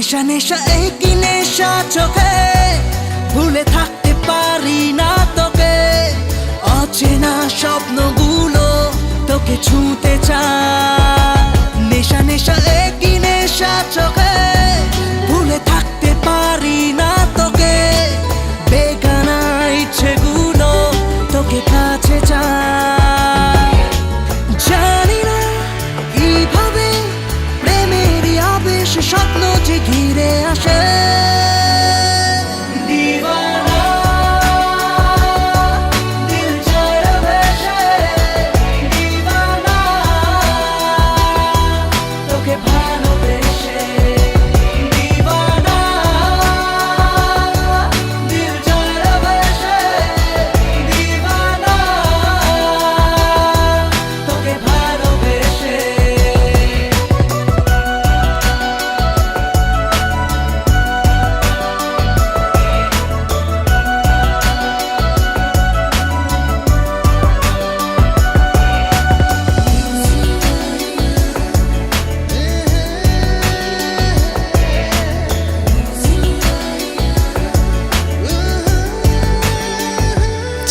নেশা নেশা এই কি নেশা চোখে, ভুলে থাকতে পারি না তোকে। অচেনা স্বপ্নগুলো তোকে ছুঁতে চায়। নেশা নেশা এই কি নেশা চোখে, ভুলে থাকতে পারি না তোকে। বেগানা ইচ্ছেগুলো তোকে কাছে চায়। জানি না কিভাবে প্রেমেরই আবেশ স্বপ্ন যে ঘিরে আসে।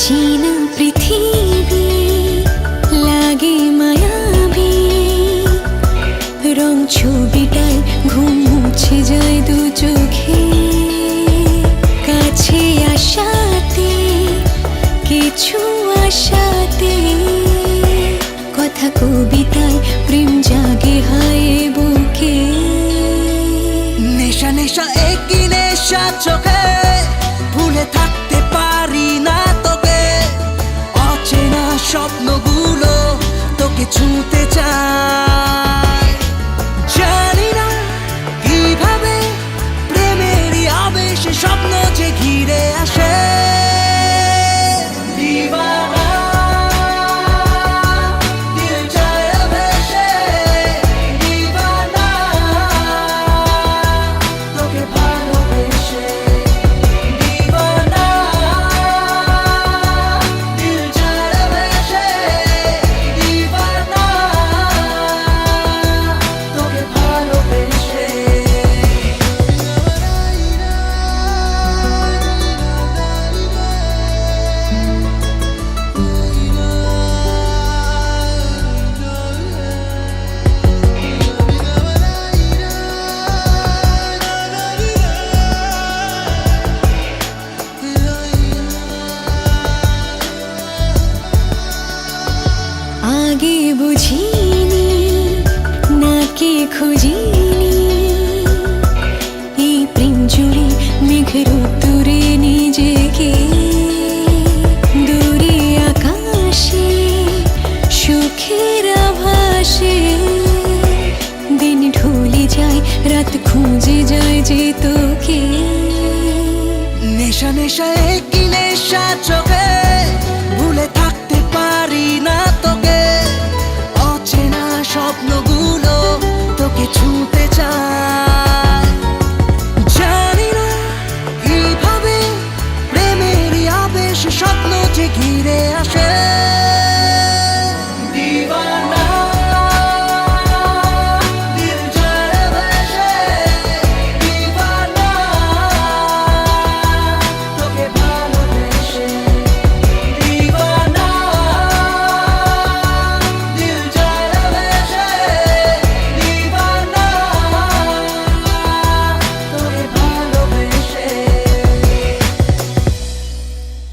চীনা পৃথিবী লাগে মায়াবী, রং ছবিটায় ঘুম মুছে যায় দু চোখে। কাছে আসাতে কিছু আশাতে, কথা কবিতায় প্রেম জাগে হায় বুকে। নেশা নেশা একই নেশা চোখে, ভুলে থাকতে পারি না তোকে। অচেনা স্বপ্নগুলো তোকে ছুঁতে চায়। জানি না কিভাবে প্রেমেরই আবেশ স্বপ্ন যে ঘিরে আসে। আগে বুঝিনি নাকি খুঁজিনি, এই প্রেম জুড়ে মেঘের উত্তরে নিজেকে। দূরে আকাশে সুখের আভাসে, দিন ঢলে যায় রাত খুঁজে যায় যে তোকে। নেশা নেশা একই নেশা চোখে, ভুলে থাকতে পারি না তোকে। অচেনা স্বপ্নগুলো তোকে ছুঁতে চায়। জানি না কিভাবে প্রেমেরই আবেশ স্বপ্ন যে ঘিরে আসে।